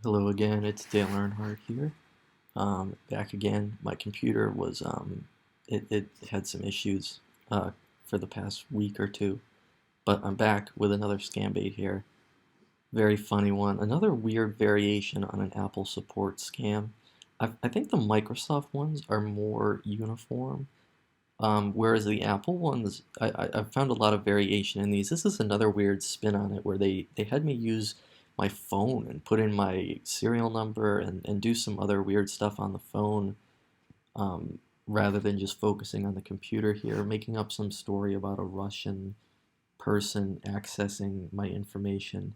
Hello again, it's Dale Earnhardt here. Back again. My computer was it had some issues for the past week or two, but I'm back with another scam bait here. Very funny one. Another weird variation on an Apple support scam. I think the Microsoft ones are more uniform, whereas the Apple ones, I've found a lot of variation in these. This is another weird spin on it where they had me use my phone and put in my serial number and do some other weird stuff on the phone rather than just focusing on the computer here, making up some story about a Russian person accessing my information.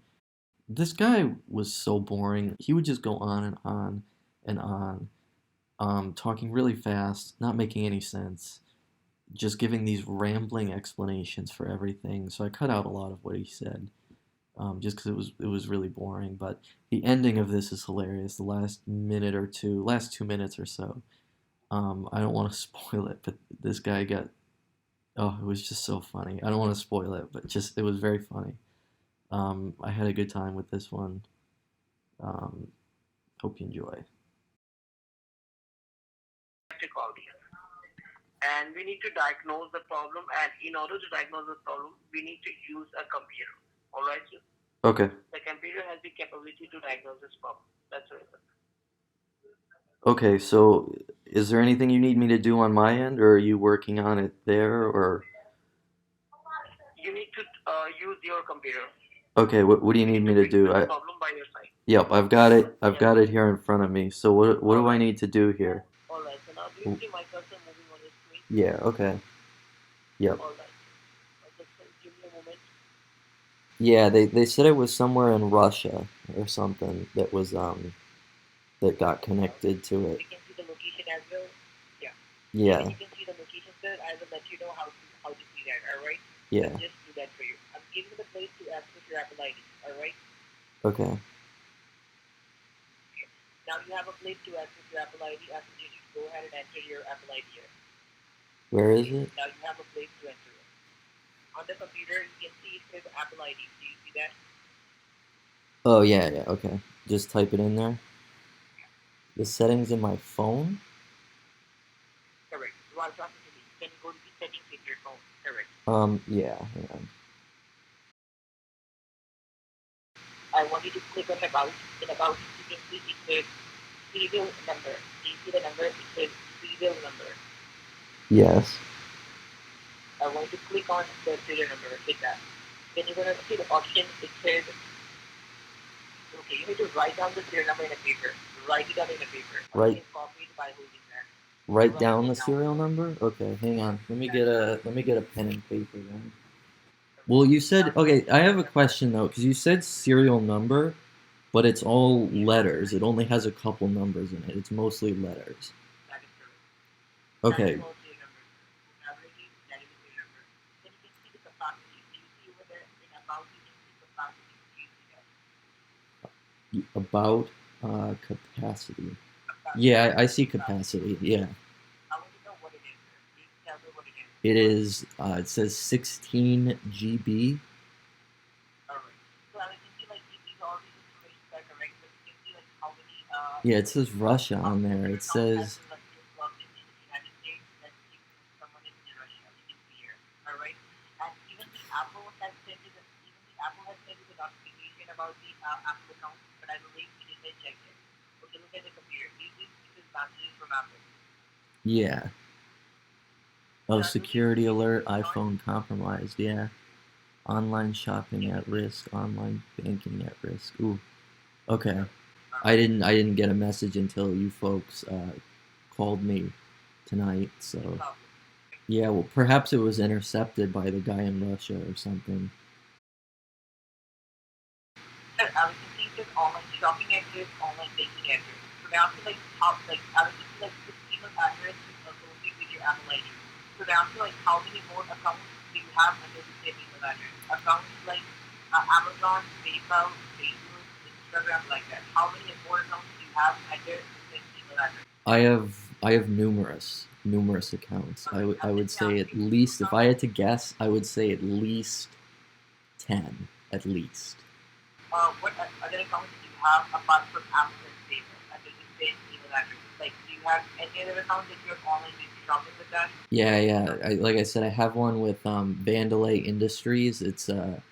This guy was so boring. He would just go on and on and on, talking really fast, not making any sense, just giving these rambling explanations for everything. So I cut out a lot of what he said, just because it was really boring. But the ending of this is hilarious. The last minute or two, last 2 minutes or so. I don't want to spoil it, but this guy got. Oh, it was just so funny. I don't want to spoil it, but just it was very funny. I had a good time with this one. Um, Hope you enjoy. And we need to diagnose the problem, and in order to diagnose the problem we need to use a computer. All right, sir? Okay. The computer has the capability to diagnose this problem. That's it. Okay, so is there anything you need me to do on my end, or are you working on it there, or You need to use your computer. okay, what do you You need need me to to fix do? this problem by your side. Yep, I've got it. I've Yes. got it here in front of me. So what All do I right. need to do here? All right. So now do you see my cursor moving on your screen? Yeah, okay. Yep. All right. Just give me a moment. Yeah, they said it was somewhere in Russia or something that got connected to it. You can see the location as well. Yeah. Yeah. You can see the location, sir. I will let you know how to see that. All right. Yeah. I'll just do that for you. I'm giving you the place to access your Apple ID. All right. Okay. Now you have a place to access your Apple ID. I suggest you go ahead and enter your Apple ID here. Where is it? Now you have a place to enter it. On the computer, you can see it says Apple ID. Do you see that? Oh, yeah, yeah, okay. Just type it in there. The settings in my phone? Correct. You are talking to me. You can go to the settings in your phone. Correct. Yeah, hang on. I want you to click on About. In About, you can see it says serial number. Do you see the number? It says serial number. Yes. I want you to click on the serial number. Hit that. Then you're going to see the option. It says, okay, you need to write down the serial number in a paper. Write it down in a paper. Or you Right. can copy it by holding that. Write down the serial number? Okay, hang on. Let me get a pen and paper then. Well, you said okay, I have a question though, because you said serial number, but it's all letters. It only has a couple numbers in it. It's mostly letters. That is correct. Okay. That is all serial number. Average, that is a serial number. Then you can see the capacity. Do you see over there in About, you can see capacity. Do you see that? About capacity. Capacity. Yeah, I see capacity. Yeah. I want to know what it is. Please tell me what it is. It is it says 16 GB. Alright. So I can see like these all these information are correct, but you can see like how many Yeah, it says Russia on there. It says like plugged in the United States that you someone is in Russia. You can see here. Alright. And even the Apple has sent you the notification about the Apple account, but I believe you didn't check it. Okay, look at the computer. This is messages from Apple. yeah. Oh, security alert, iPhone compromised. Yeah. Online shopping at risk, online banking at risk. Ooh. Okay. I didn't get a message until you folks called me tonight, so yeah, well perhaps it was intercepted by the guy in Russia or something. I was thinking just online shopping address, online banking address. So now to like how like I was thinking like this email address is associated with your Apple ID. So now to like how many more accounts do you have under the same email address? Accounts like Amazon, PayPal, Facebook, Instagram, like that. How many more accounts do you have under the same email address? I have numerous accounts. I would say at least, if I had to guess, I would say at least 10 at least. What other accounts do you have apart from Amazon PayPal under the same email address? Like, do you have any other account that you're online shopping with that? Yeah. Like I said, I have one with Vandalay Industries. It's an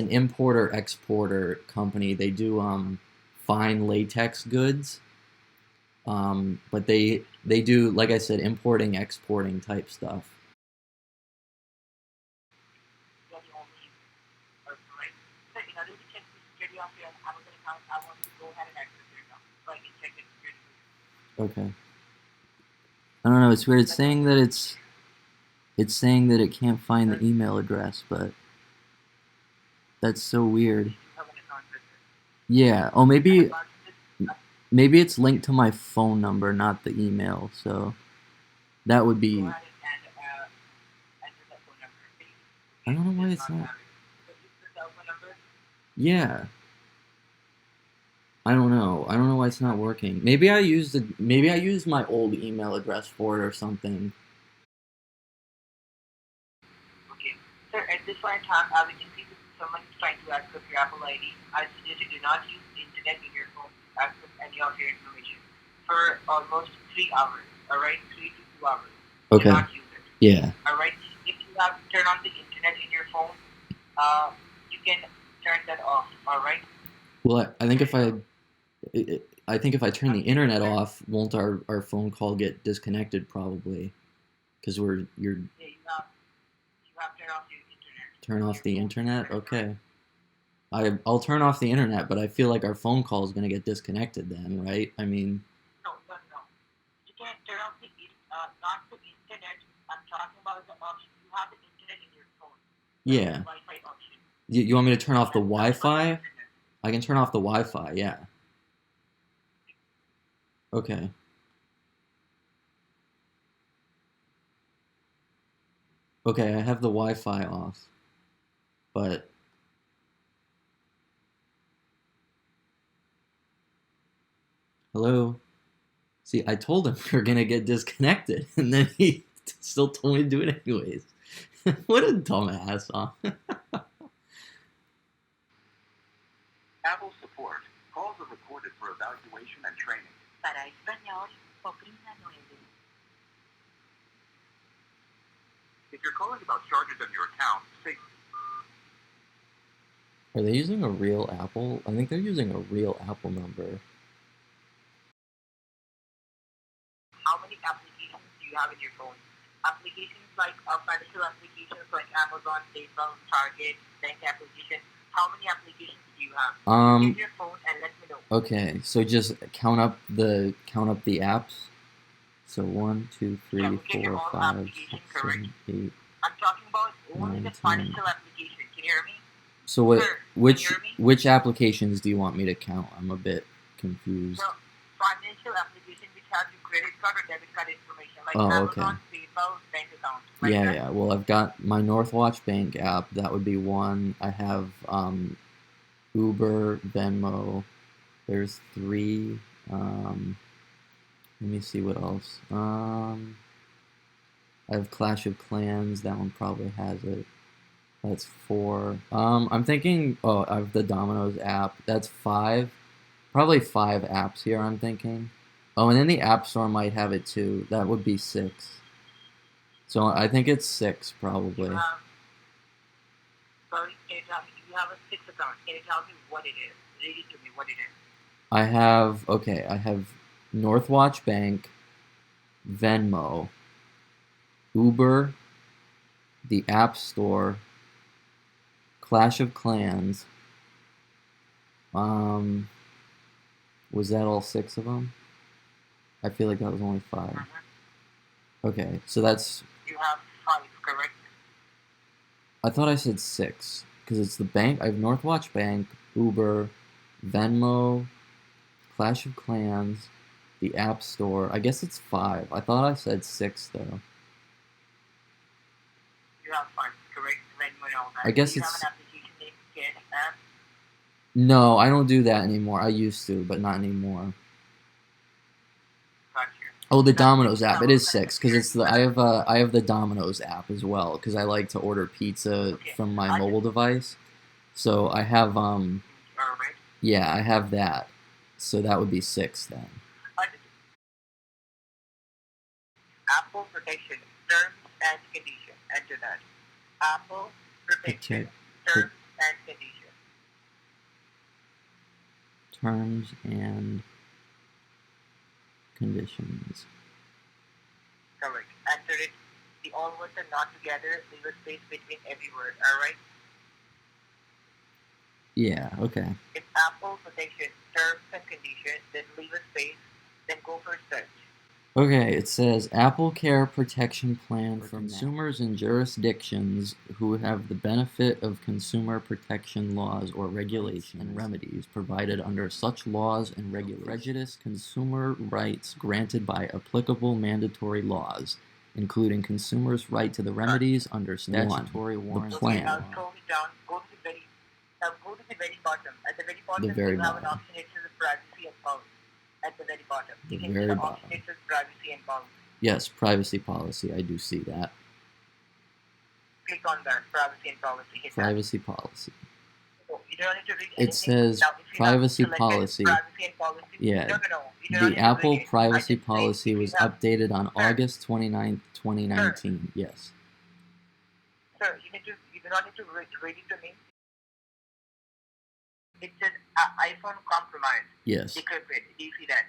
importer exporter company. They do fine latex goods. But they do, like I said, importing exporting type stuff. You're the only person, right? So in order to check the security of your Amazon account, I want you to go ahead and access your account so I can check the security. Okay. I don't know. It's weird. It's saying that it can't find the email address, but that's so weird. You have an account with it. Yeah. Oh, And maybe apart from this, maybe it's linked to my phone number, not the email. So that would go be. ahead and enter the phone number, please. I Okay, don't know it why is it's not not. having. So is the cell phone number? Yeah. I don't know. I don't know why it's not working. Maybe I used my old email address for it or something. Okay. Sir, at this point in time, we can see that someone is trying to access your Apple ID. I suggest you do not use the internet in your phone to access any of your information for almost 3 hours. Alright? 3 to 2 hours. Do Okay. not use it. Yeah. Alright? If you have to turn on the internet in your phone, you can turn that off. Alright? Well, I think if I turn the internet off, won't our phone call get disconnected probably? Because you're Yeah, you have to turn off your internet. turn In off your the phone. internet. That is correct. Okay. I'll turn off the internet, but I feel like our phone call is gonna get disconnected then, right? I mean, No. You can turn off not the internet. I'm talking about the option. You have the internet in your phone. yeah. Wi-Fi option. You want me to turn off the And turn on the Wi-Fi? internet. I can turn off the Wi-Fi. Yeah. Okay. Okay. I have the Wi-Fi off, but hello. See, I told him we were gonna get disconnected, and then he still told me to do it anyways. What a dumbass, huh? Apple support. Calls are recorded for evaluation and training. Para español, oprima 9. If you're calling about charges on your account, say Are they using a real Apple? I think they're using a real Apple number. how many applications do you have in your phone? Applications like financial applications like Amazon, PayPal, Target, bank application. How many applications do you have? Get your phone and let me know. Okay, so just count up the apps. So 1, 2, Yeah, 3, we get your 4, all 5, application 6, correct. 7, 8. I'm talking about only 9, the 10. financial application. Can you hear me? So what? Sir, can you hear me? Which applications do you want me to count? I'm a bit confused. So, financial application which has your credit card or debit card information like Oh, okay. Amazon, PayPal, bank account. Like Yeah, that. yeah. Well, I've got my Northwatch Bank app. That would be one. I have Uber, Venmo. There's 3. Let me see what else. I have Clash of Clans. That one probably has it. That's 4. I'm thinking. Oh, I have the Domino's app. That's 5. Probably 5 apps here. I'm thinking. Oh, and then the App Store might have it too. That would be 6. So I think it's 6 probably. Sorry, can you tell me? You have a 6 account. Can you tell me what it is? Read it to me. What it is? I have Northwatch Bank, Venmo, Uber, the App Store, Clash of Clans. Was that all 6 of them? I feel like that was only 5. Mm-hmm. Okay, so that's. You have 5, correct? I thought I said 6 because it's the bank. I have Northwatch Bank, Uber, Venmo, Clash of Clans, the App Store. I guess it's 5. I thought I said 6 though. You have 5, correct? Venmo and all that. I guess Do you it's. have an application named Scan app? No, I don't do that anymore. I used to, but not anymore. Gotcha. Oh, the That's Domino's app. It is Domino's 6 because it's the I have the Domino's app as well because I like to order pizza Okay. from my mobile device. So I have Alright. yeah, I have that. So that would be 6 then. Apple protection, terms and conditions. Enter that. Apple protection, terms and conditions. Terms and conditions. Correct. Enter it. The all words are not together. Leave a space between every word. Alright? Yeah, okay. It's Apple protection, terms and conditions. Then leave a space. Then go for search. Okay, it says Apple Care Protection Plan for consumers in jurisdictions who have the benefit of consumer protection laws or regulations and remedies provided under such laws and regulations. Prejudice consumer rights granted by applicable mandatory laws, including consumers' right to the remedies under statutory warranty. The plan. I'll scroll it down. Go to the very bottom. At the very bottom, The very you have bottom. an option. It says privacy and policy. At the very bottom. The You can very see the bottom. option. It says privacy and policy. Yes, privacy policy. I do see that. Click on that. Privacy and policy. Hit Privacy policy. that. You don't need to read It anything. says Now, if you have privacy selected policy. Privacy and policy. Yeah. No. You don't need The to Apple read it. privacy I just say policy if you was have- updated on August 29th, 2019. Yes. Sir, you do not need to read it to me. It says iPhone compromise. Yes. Decrypted. Do you see that?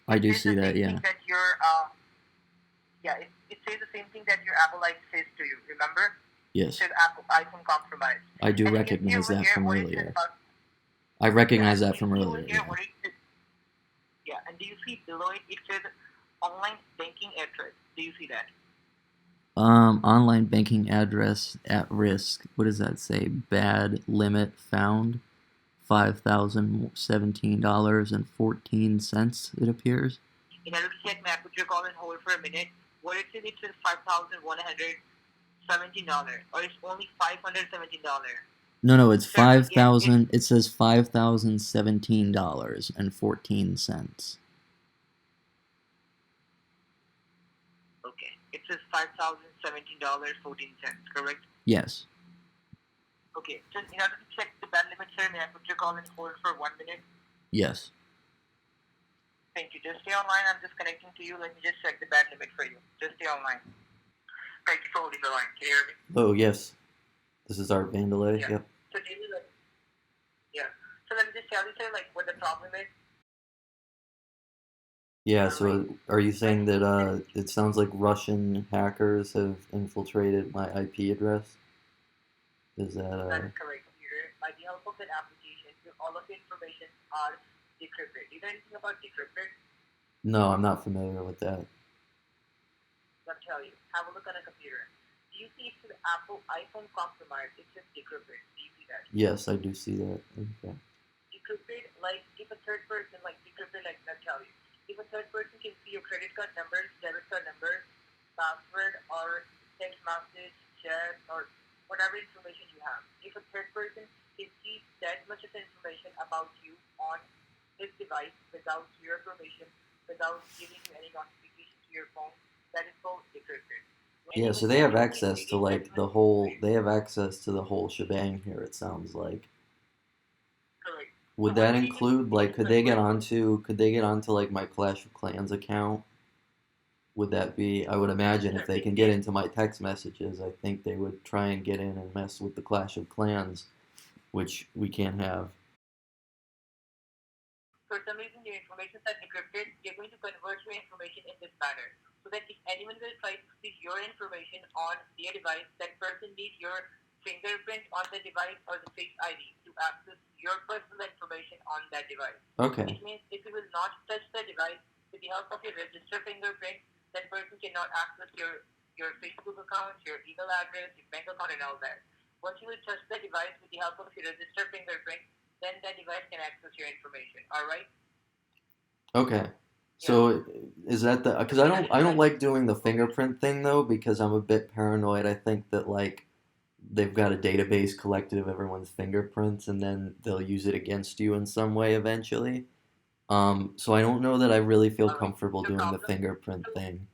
I do It says see the that, same yeah. thing that your it says the same thing that your Apple Life says to you. Remember? It Yes. says iPhone compromise. I do And you can see recognize over that here from what it says earlier. about- I recognize Yeah, that from you see over earlier, here yeah. what it says- Yeah, and do you see below it? It says online banking address. Do you see that? Online banking address at risk. What does that say? Bad limit found. $5,017.14, it appears. In order to check map, put your call and hold for a minute. What it says $5,117, or it's only $517. No, it's Sir, 5,000. It says $5,017.14. Okay, it says $5,017.14. Correct? Yes. Okay, just in order to check the band limit, sir, may I put your call and hold for 1 minute? Yes. Thank you. Just stay online. I'm just connecting to you. Let me just check the band limit for you. Just stay online. Thank you for holding the line. Can you hear me? Oh, yes. This is Art Vandelay. Yeah. Yep. So, so let me just tell you, sir, like what the problem is. Yeah, so are you saying that it sounds like Russian hackers have infiltrated my IP address? Is That that is correct, computer. By the help of that application, all of the information are decrypted. Do you know anything about decrypted? No, I'm not familiar with that. Let me tell you. Have a look on a computer. Do you see it's the Apple iPhone compromise? It's just decrypted. Do you see that? Yes, I do see that. Okay. Decrypted, like if a third person, like decrypted, like let me tell you. If a third person can see your credit card numbers, debit card numbers, password, or text message, chat, or whatever information you have. If a third person can see that much of information about you on his device without your permission, without giving you any notification to your phone, that is called decrypted. Yeah, so they have access to like the whole. They have access to the whole shebang here. It sounds like. Correct. Would that include like could they get onto like my Clash of Clans account? Would that be? I would imagine if they can get into my text messages, I think they would try and get in and mess with the Clash of Clans, which we can't have. For some reason, your information is encrypted. You're going to convert your information in this manner, so that if anyone will try to see your information on their device, that person needs your fingerprint on the device or the Face ID to access your personal information on that device. Okay. It means if you will not touch the device with the help of your register fingerprint, that person cannot access your Facebook account, your email address, your bank account, and all that. Once you will touch the device with the help of your register fingerprint, then that device can access your information. All right? Okay. So is that the? Because I don't like doing the fingerprint thing though because I'm a bit paranoid. I think that like they've got a database collected of everyone's fingerprints and then they'll use it against you in some way eventually. So I don't know that I really feel comfortable doing the fingerprint thing.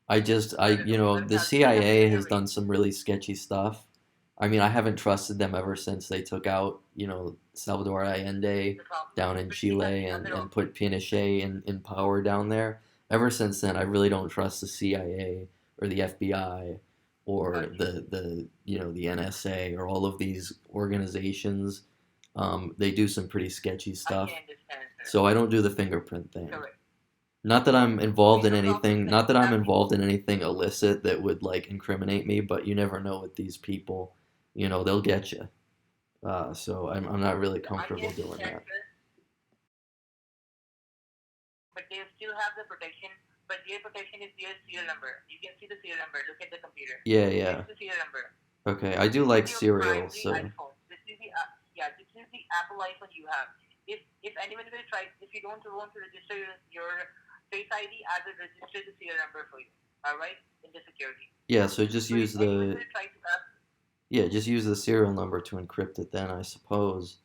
The CIA has done some really sketchy stuff, I mean, I haven't trusted them ever since they took out, Salvador Allende The problem. down in But we have Chile the and, other and option. put Pinochet in power down there. Ever since then, I really don't trust the CIA or the FBI or Got you. the NSA or all of these organizations. They do some pretty sketchy I can stuff. understand, sir. So I don't do the fingerprint thing. Correct. Not that I'm Okay, involved in no problem. anything, Then not that you I'm have the involved in anything illicit that would like incriminate me, but you never know with these people. They'll get you. So I'm not really I can comfortable doing understand, that. sir. But they still have the protection. But their protection is their serial number. You can see the serial number. Look at the computer. Yeah, This yeah. is the serial number. Okay, I do This is like your cereal, primary so iPhone. This is the yeah. This is the Apple iPhone you have. If anyone will try, if you don't want to register your Face ID, I will register the serial number for you. All right, in the security. yeah, so just So if use anyone the will try to ask, yeah, just use the serial number to encrypt it then, I suppose.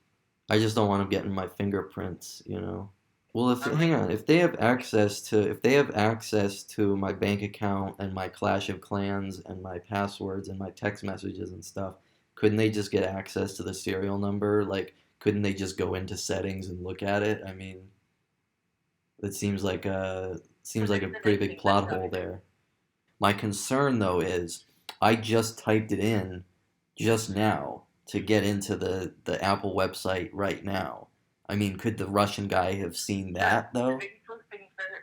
I just don't want them getting my fingerprints. Well, if all hang right, on, if they have access to my bank account and my Clash of Clans and my passwords and my text messages and stuff, couldn't they just get access to the serial number? Like, couldn't they just go into settings and look at it? I mean, it so seems this like a is the pretty next big thing. Let's plot start hole it. there. My concern though is I just typed it in just now to get into the Apple website right now. I mean, could the Russian guy have seen Sir, that the though? very first thing, sir,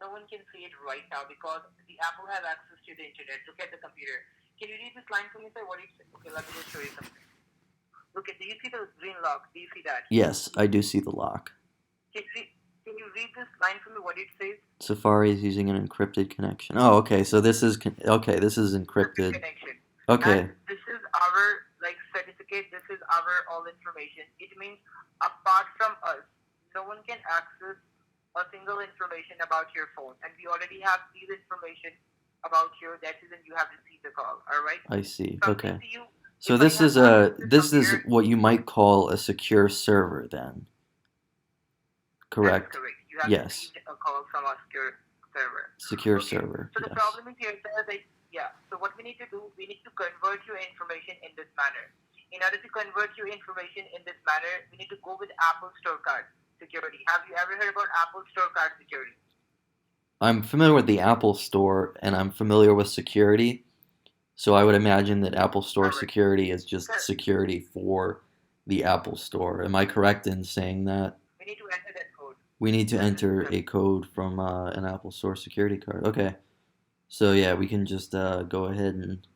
no one can see it right now because the Apple have access to the internet. Look at the computer. Can you read this line for me, sir? What is it? Okay, let me just show you something. Look at. Do you see the green lock? Do you see that? Yes, I do see the lock. Can you read this line for me? What it says? Safari is using an encrypted connection. Oh, okay. So okay. This is Encrypted encrypted. connection. Okay. And this is our like certificate. This is our all information. It means apart from us, no one can access a single information about your phone. And we already have these information about you. That is, and you have received the call. All right. I see. Something Okay. to you. So If I this have is access to this this is computer, what you might call a secure server then. that is Correct? correct. You have Yes. received a call from a secure server. Secure Okay. server. So the Yes. problem is here, sir, that yeah. So what we need to do, we need to convert your information in this manner. In order to convert your information in this manner, we need to go with Apple Store Card security. Have you ever heard about Apple Store Card security? I'm familiar with the Apple Store and I'm familiar with security. So I would imagine that Apple Store All right, security is just sir. security for the Apple Store. Am I correct in saying that? We need to enter that code. We need to Yes, this is enter correct. a code from an Apple Store security card. Okay. So yeah, we can just go ahead and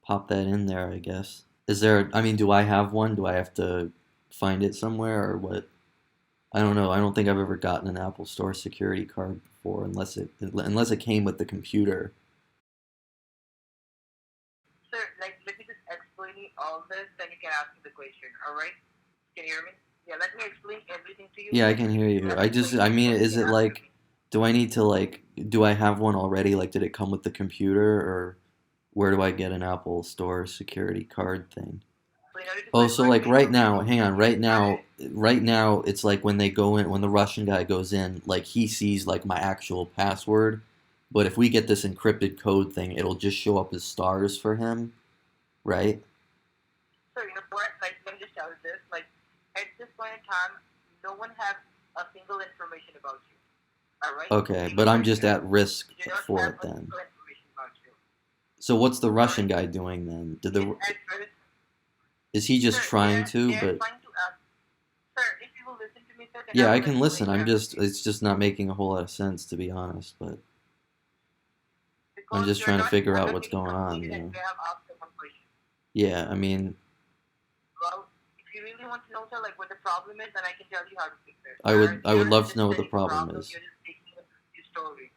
pop that in there, I guess. I mean, do I have one? Do I have to find it somewhere or what? I don't know. I don't think I've ever gotten an Apple Store security card before unless it came with the computer. Sir, like let me just explain you all this, then you can ask me the question. All right? Can you hear me? Yeah, let me explain everything to you. Yeah, I Then can hear you you. have the I question, mean, then you is can it ask me. like, do I need to like, do I have one already? Like, did it come with the computer or where do I get an Apple Store security card thing? So in order to Oh, so convert like your right now, information hang on, in this manner, right now, it's like when they go in, when the Russian guy goes in, like he sees like my actual password, but if we get this encrypted code thing, it'll just show up as stars for him, right? so you know what? Like let me just tell you this. Like at this point in time, no one has a single information about you. All right? Okay, Even but I'm right just now, at risk you do not for have it a then. single information about you. So what's the All Russian right? guy doing then? His address, Is he just sir. trying to? They are But trying to ask, sir. If you will listen to me, sir, then yeah, I I will can listen. explain you everything. It's just not making a whole lot of sense to be honest, but I'm Because just you are trying to not figure out what's getting going on, completed, you and know. you have asked the one question. Yeah, I mean, Well, if you really want to know, sir, like what the problem is, then I can tell you how to fix it. I would I You're would not love to know what the understanding the problem problem. is. You're just taking the story.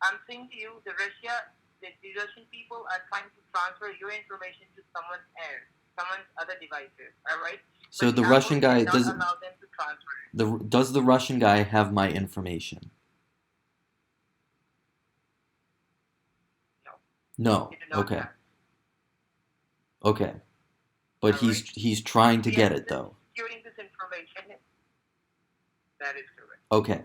I'm saying to you, the Russian people are trying to transfer your information to someone else, someone's other devices. All right, So but the Apple Russian guy cannot allow them to transfer it. does the Russian guy have my information? No, No. they do not Okay. have. Okay. But All right, he's trying to we get are it just though. securing this information. That is correct. Okay.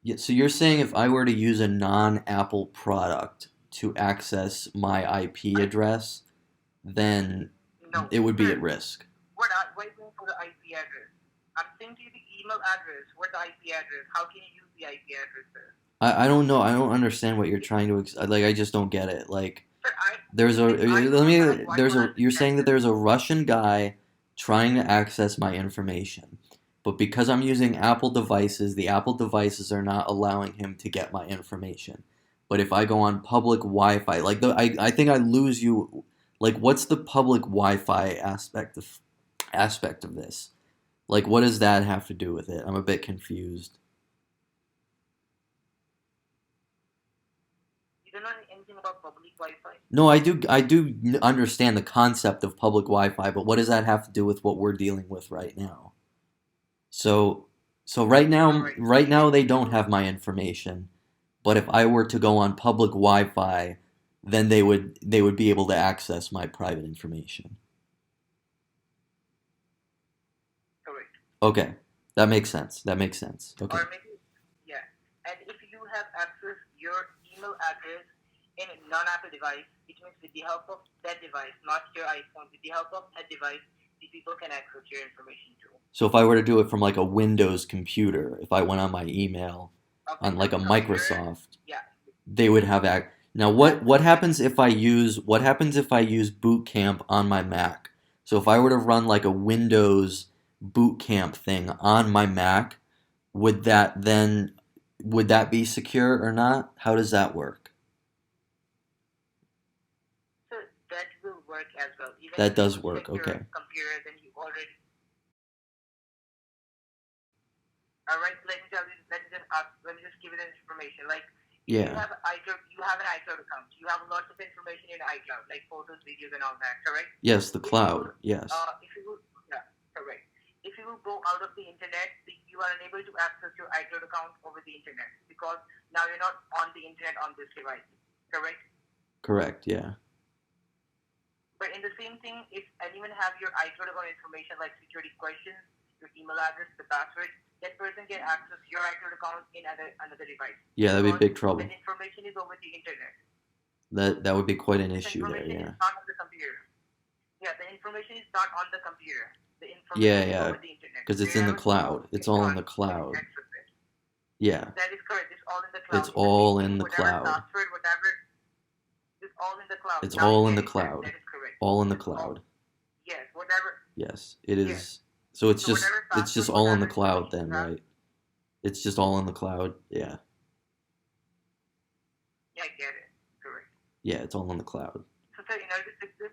Yeah, so you're saying if I were to use a non-Apple product to access my IP address, then No, it would be sir. at risk. What are you going for the IP address? I'm sending you the email address. What the IP address? How can you use the IP address, sir? I don't know. I don't understand what you're trying to like. I just don't get it. Like, Sir, there's a I let me why there's don't a you're saying that I there's a Russian guy trying to access my information, but because I'm using Apple devices, the Apple devices are not allowing him to get my information. But if I go on public Wi-Fi, like I think I lose you. Like, what's the public Wi-Fi aspect of this? Like, what does that have to do with it? I'm a bit confused. You don't know anything about public Wi-Fi? No, I do understand the concept of public Wi-Fi, but what does that have to do with what we're dealing with right now? So, so Alright. right now they don't have my information, but if I were to go on public Wi-Fi, then they would be able to access my private information. Correct. Okay, that makes sense. That makes sense. Okay. Or maybe, yeah. And if you have access your email address in a non-Apple device, it means with the help of that device, not your iPhone, with the help of that device, the people can access your information too. So if I were to do it from like a Windows computer, if I went on my email A on like a Windows computer, Microsoft, yeah. they would have now what happens if I use Boot Camp on my Mac? So if I were to run like a Windows Boot Camp thing on my Mac, would that be secure or not? How does that work? So that will work as well. Even That if you does work. check your Okay. computer, then you already. All right. Let me tell you. Let me just give you the information. Like if you Yeah. have iCloud, you have an iCloud account. You have lots of information in iCloud, like photos, videos, and all that. Correct? Yes, the If you cloud. will, Yes. yeah, correct. If you will go out of the internet, you are unable to access your iCloud account over the internet because now you're not on the internet on this device. Correct? Correct. Yeah. But in the same thing, if anyone have your iCloud account information like security questions, your email address, the password, that person can access your iCloud account in another device. Yeah, that'd be big trouble. That information is over the internet. That would be quite an This issue there. information Yeah. is not on the computer. Yeah, the information is not on the computer. The Yeah, information is yeah. over the internet. Because it's in the cloud. It's all in the cloud. Access it. Yeah. That is correct. It's all in the cloud. It's all in the Whatever cloud. password, whatever, it's all in the cloud. It's Now all you in get the it, sir. cloud. That is correct. All in the It's all, cloud. yes, whatever. Yes, it Yes. is. So it's So just whatever it's just password, all in the whatever cloud information then, you have, right? It's just all in the cloud. Yeah. yeah, I get it. Correct. Yeah, it's all in the cloud. So, sir, in order to fix this,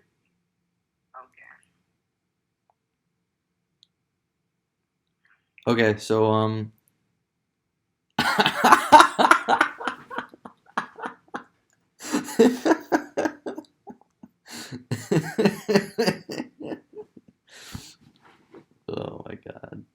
okay. Okay, so Oh my god.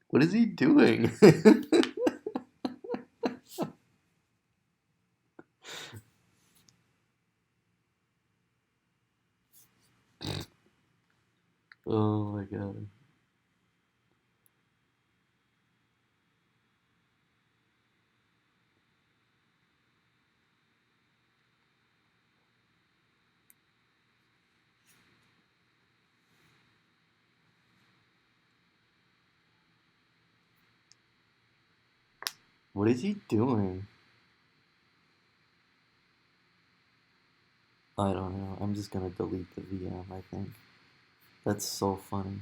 What is he doing? Oh my god. What is he doing? I don't know. I'm just gonna delete the VM, I think. That's so funny.